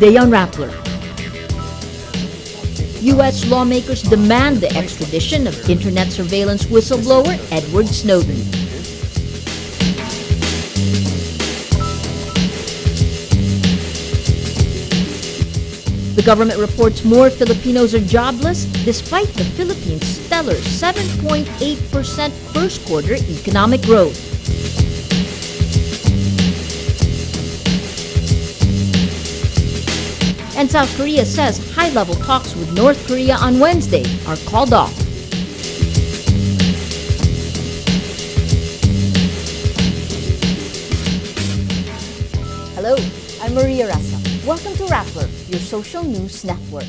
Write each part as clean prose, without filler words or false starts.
Today on Rappler, U.S. lawmakers demand the extradition of internet surveillance whistleblower Edward Snowden. The government reports more Filipinos are jobless despite the Philippines' stellar 7.8% first quarter economic growth. And South Korea says high-level talks with North Korea on Wednesday are called off. Hello, I'm Maria Rasa. Welcome to Rappler, your social news network.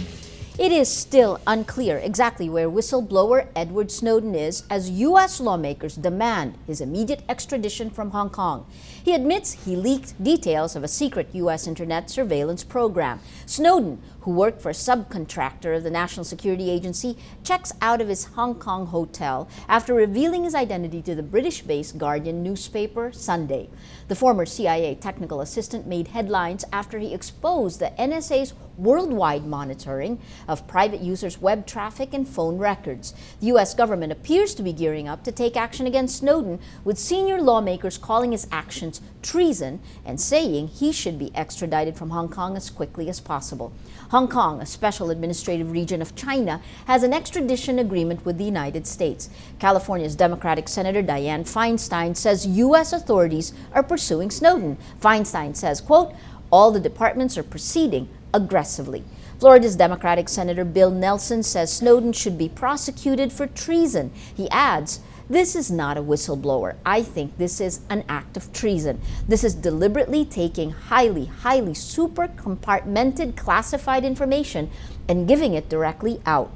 It is still unclear exactly where whistleblower Edward Snowden is as U.S. lawmakers demand his immediate extradition from Hong Kong. He admits he leaked details of a secret U.S. internet surveillance program. Snowden, who worked for a subcontractor of the National Security Agency, checks out of his Hong Kong hotel after revealing his identity to the British-based Guardian newspaper Sunday. The former CIA technical assistant made headlines after he exposed the NSA's worldwide monitoring of private users' web traffic and phone records. The U.S. government appears to be gearing up to take action against Snowden, with senior lawmakers calling his actions treason and saying he should be extradited from Hong Kong as quickly as possible. Hong Kong, a special administrative region of China, has an extradition agreement with the United States. California's Democratic Senator Dianne Feinstein says U.S. authorities are pursuing Snowden. Feinstein says, quote, all the departments are proceeding aggressively. Florida's Democratic Senator Bill Nelson says Snowden should be prosecuted for treason. He adds, this is not a whistleblower. I think this is an act of treason. This is deliberately taking highly super compartmented classified information and giving it directly out.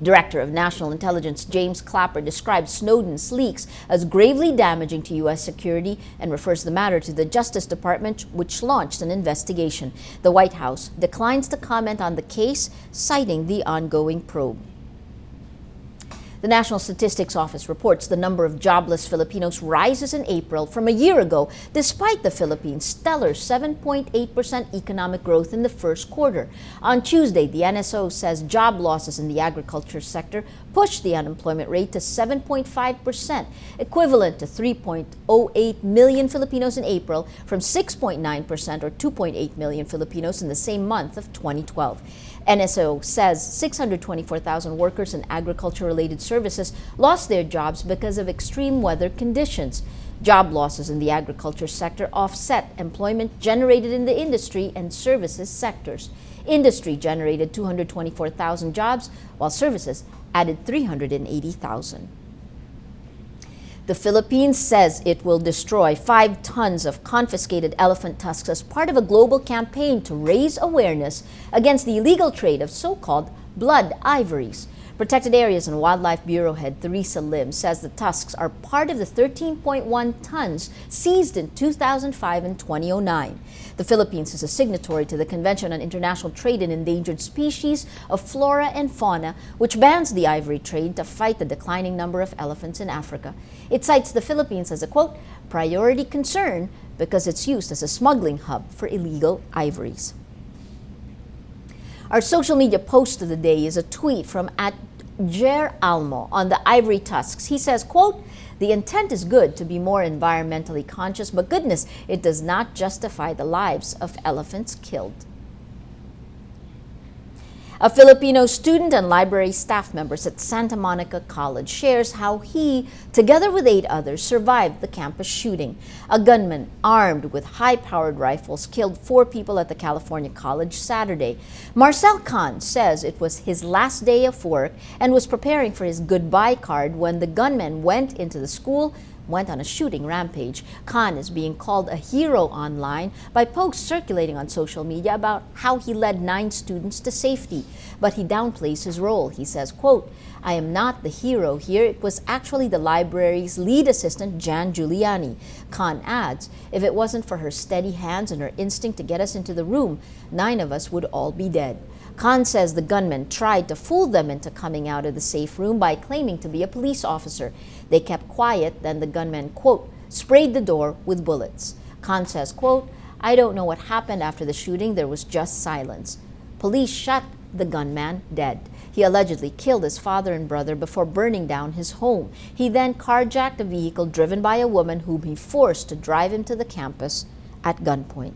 Director of National Intelligence James Clapper describes Snowden's leaks as gravely damaging to U.S. security and refers the matter to the Justice Department, which launched an investigation. The White House declines to comment on the case, citing the ongoing probe. The National Statistics Office reports the number of jobless Filipinos rises in April from a year ago, despite the Philippines' stellar 7.8% economic growth in the first quarter. On Tuesday, the NSO says job losses in the agriculture sector pushed the unemployment rate to 7.5%, equivalent to 3.08 million Filipinos in April from 6.9% or 2.8 million Filipinos in the same month of 2012. NSO says 624,000 workers in agriculture-related services lost their jobs because of extreme weather conditions. Job losses in the agriculture sector offset employment generated in the industry and services sectors. Industry generated 224,000 jobs, while services added 380,000. The Philippines says it will destroy 5 tons of confiscated elephant tusks as part of a global campaign to raise awareness against the illegal trade of so-called blood ivories. Protected Areas and Wildlife Bureau head Theresa Lim says the tusks are part of the 13.1 tons seized in 2005 and 2009. The Philippines is a signatory to the Convention on International Trade in Endangered Species of Flora and Fauna, which bans the ivory trade to fight the declining number of elephants in Africa. It cites the Philippines as a, quote, priority concern because it's used as a smuggling hub for illegal ivories. Our social media post of the day is a tweet from Jer Almo on the ivory tusks. He says, quote, the intent is good to be more environmentally conscious, but goodness, it does not justify the lives of elephants killed. A Filipino student and library staff members at Santa Monica College shares how he, together with 8 others, survived the campus shooting. A gunman armed with high-powered rifles killed 4 people at the California College Saturday. Marcel Khan says it was his last day of work and was preparing for his goodbye card when the gunman went into the school, went on a shooting rampage. Khan is being called a hero online by posts circulating on social media about how he led 9 students to safety. But he downplays his role. He says, quote, I am not the hero here. It was actually the library's lead assistant, Jan Giuliani. Khan adds, if it wasn't for her steady hands and her instinct to get us into the room, 9 of us would all be dead. Khan says the gunman tried to fool them into coming out of the safe room by claiming to be a police officer. They kept quiet, then the gunman, quote, sprayed the door with bullets. Khan says, quote, "I don't know what happened after the shooting. There was just silence." Police shot the gunman dead. He allegedly killed his father and brother before burning down his home. He then carjacked a vehicle driven by a woman whom he forced to drive him to the campus at gunpoint.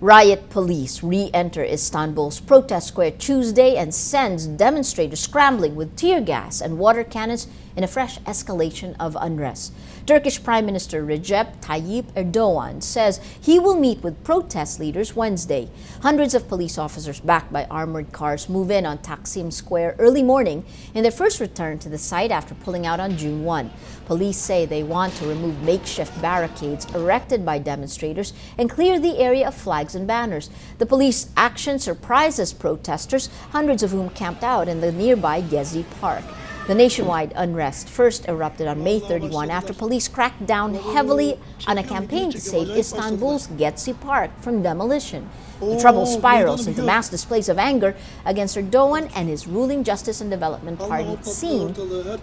Riot police re-enter Istanbul's protest square Tuesday and sends demonstrators scrambling with tear gas and water cannons in a fresh escalation of unrest. Turkish Prime Minister Recep Tayyip Erdogan says he will meet with protest leaders Wednesday. Hundreds of police officers backed by armored cars move in on Taksim Square early morning in their first return to the site after pulling out on June 1. Police say they want to remove makeshift barricades erected by demonstrators and clear the area of flags and banners. The police action surprises protesters, hundreds of whom camped out in the nearby Gezi Park. The nationwide unrest first erupted on May 31 after police cracked down heavily on a campaign to save Istanbul's Gezi Park from demolition. The trouble spirals into mass displays of anger against Erdogan and his ruling Justice and Development Party, seen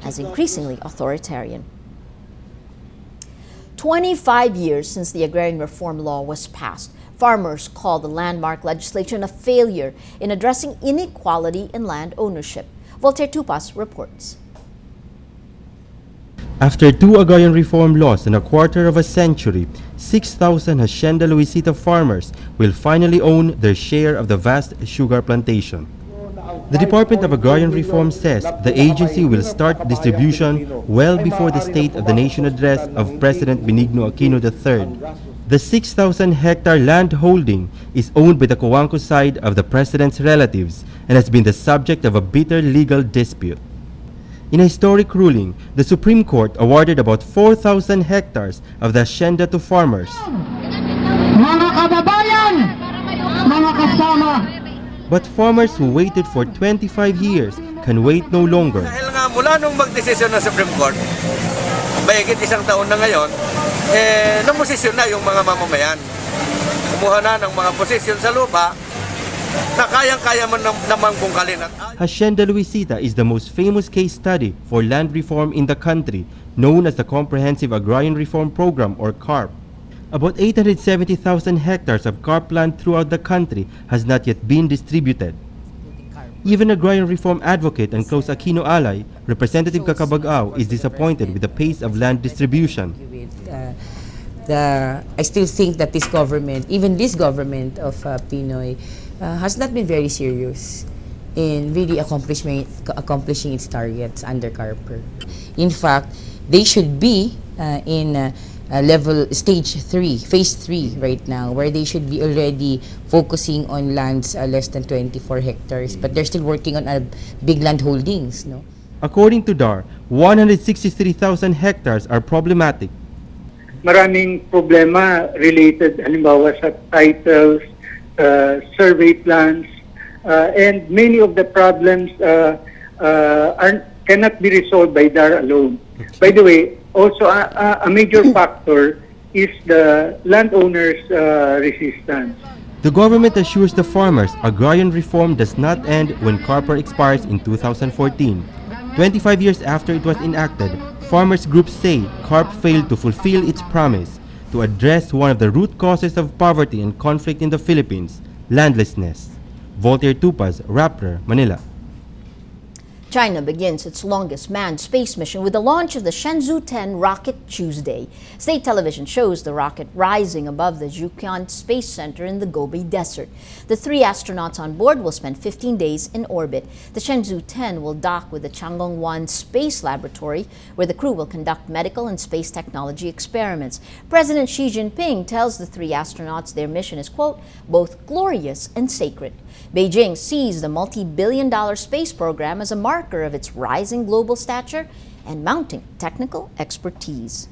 as increasingly authoritarian. 25 years since the Agrarian Reform Law was passed, farmers call the landmark legislation a failure in addressing inequality in land ownership. Voltaire Tupas reports. After 2 agrarian reform laws in a quarter of a century, 6,000 Hacienda Luisita farmers will finally own their share of the vast sugar plantation. The Department of Agrarian Reform says the agency will start distribution well before the State of the Nation address of President Benigno Aquino III. The 6,000-hectare land holding is owned by the Coanco side of the President's relatives and has been the subject of a bitter legal dispute. In a historic ruling, the Supreme Court awarded about 4,000 hectares of the hacienda to farmers. Mga kababayan, mga kasama. But farmers who waited for 25 years can wait no longer. Dahil nga mula nung magdesisyon ng Supreme Court, mahigit isang taon na ngayon, namosisyon na yung mga mamamayan. Kumuha na ng mga posisyon sa lupa na kayang-kaya man naman bungkalin. Hacienda Luisita is the most famous case study for land reform in the country, known as the Comprehensive Agrarian Reform Program or CARP. About 870,000 hectares of CARP land throughout the country has not yet been distributed. Even agrarian reform advocate and close Aquino ally, Representative Kakabagao, is disappointed with the pace of land distribution. I still think that this government, even this government of Pinoy, has not been very serious in really accomplishing its targets under CARP. In fact, they should be in level stage 3, phase 3 right now, where they should be already focusing on lands less than 24 hectares, but they're still working on big land holdings. No? According to DAR, 163,000 hectares are problematic. Maraming problema related halimbawa sa titles, survey plans, and many of the problems cannot be resolved by DAR alone. By the way, also a major factor is the landowners' resistance. The government assures the farmers agrarian reform does not end when CARP expires in 2014. 25 years after it was enacted, farmers groups say CARP failed to fulfill its promise to address one of the root causes of poverty and conflict in the Philippines, landlessness. Voltaire Tupas, Rappler, Manila. China begins its longest manned space mission with the launch of the Shenzhou 10 rocket Tuesday. State television shows the rocket rising above the Zhuqian Space Center in the Gobi Desert. The 3 astronauts on board will spend 15 days in orbit. The Shenzhou 10 will dock with the Chang'e 1 Space Laboratory, where the crew will conduct medical and space technology experiments. President Xi Jinping tells the 3 astronauts their mission is, quote, both glorious and sacred. Beijing sees the multi-billion-dollar space program as a marker of its rising global stature and mounting technical expertise.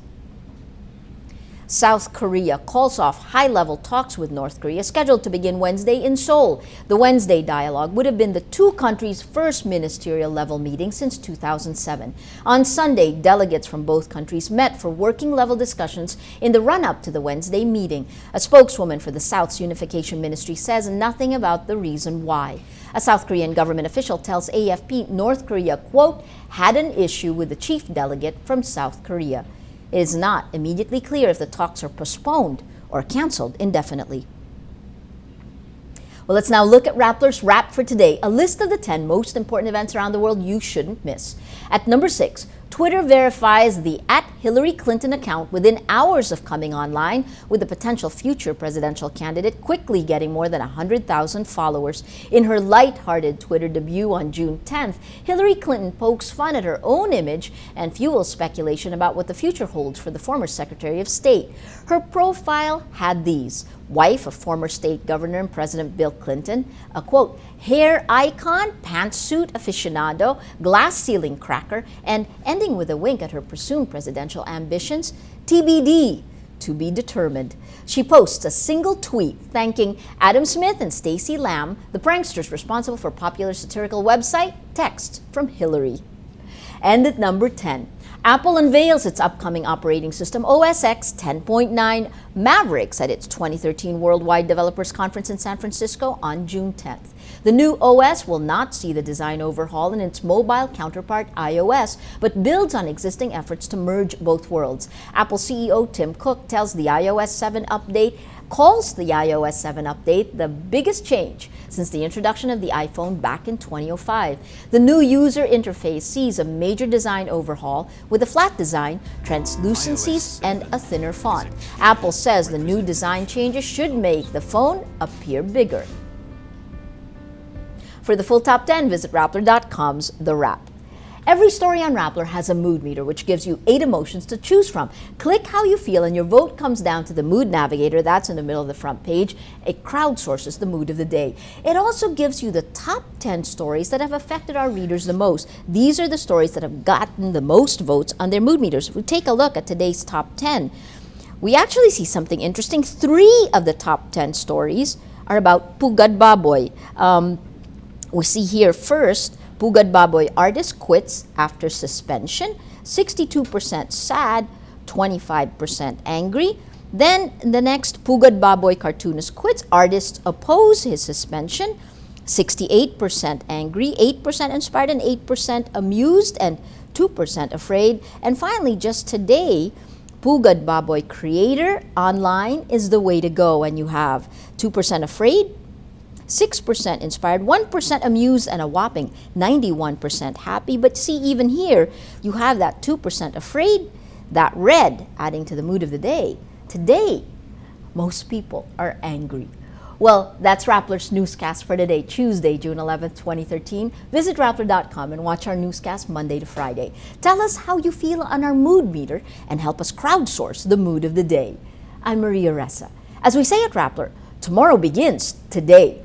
South Korea calls off high-level talks with North Korea scheduled to begin Wednesday in Seoul. The Wednesday dialogue would have been the 2 countries' first ministerial-level meeting since 2007. On Sunday, delegates from both countries met for working-level discussions in the run-up to the Wednesday meeting. A spokeswoman for the South's Unification Ministry says nothing about the reason why. A South Korean government official tells AFP North Korea, quote, had an issue with the chief delegate from South Korea. It is not immediately clear if the talks are postponed or canceled indefinitely. Well, let's now look at Rappler's Wrap for today, a list of the 10 most important events around the world you shouldn't miss. At number 6, Twitter verifies the @Hillary Clinton account within hours of coming online, with the potential future presidential candidate quickly getting more than 100,000 followers. In her light-hearted Twitter debut on June 10th, Hillary Clinton pokes fun at her own image and fuels speculation about what the future holds for the former Secretary of State. Her profile had these: wife of former state governor and President Bill Clinton, a quote, hair icon, pantsuit aficionado, glass ceiling cracker, and ending with a wink at her presumed presidential ambitions, TBD, to be determined. She posts a single tweet thanking Adam Smith and Stacey Lamb, the pranksters responsible for popular satirical website Text from Hillary. And at number 10, Apple unveils its upcoming operating system OS X 10.9 Mavericks at its 2013 Worldwide Developers Conference in San Francisco on June 10th. The new OS will not see the design overhaul in its mobile counterpart iOS, but builds on existing efforts to merge both worlds. Apple CEO Tim Cook calls the iOS 7 update the biggest change since the introduction of the iPhone back in 2005. The new user interface sees a major design overhaul with a flat design, translucencies, and a thinner font. Apple says the new design changes should make the phone appear bigger. For the full top 10, visit Rappler.com's The Wrap. Every story on Rappler has a mood meter, which gives you 8 emotions to choose from. Click how you feel and your vote comes down to the mood navigator that's in the middle of the front page. It crowdsources the mood of the day. It also gives you the top 10 stories that have affected our readers the most. These are the stories that have gotten the most votes on their mood meters. If we take a look at today's top 10, we actually see something interesting. 3 of the top 10 stories are about Pugad Baboy. We see here first, Pugad Baboy artist quits after suspension, 62% sad, 25% angry. Then the next, Pugad Baboy cartoonist quits, artists oppose his suspension, 68% angry, 8% inspired, and 8% amused, and 2% afraid. And finally, just today, Pugad Baboy creator online is the way to go, and you have 2% afraid, 6% inspired, 1% amused, and a whopping 91% happy. But see, even here, you have that 2% afraid, that red, adding to the mood of the day. Today, most people are angry. Well, that's Rappler's Newscast for today, Tuesday, June 11th, 2013. Visit Rappler.com and watch our newscast Monday to Friday. Tell us how you feel on our mood meter and help us crowdsource the mood of the day. I'm Maria Ressa. As we say at Rappler, tomorrow begins today.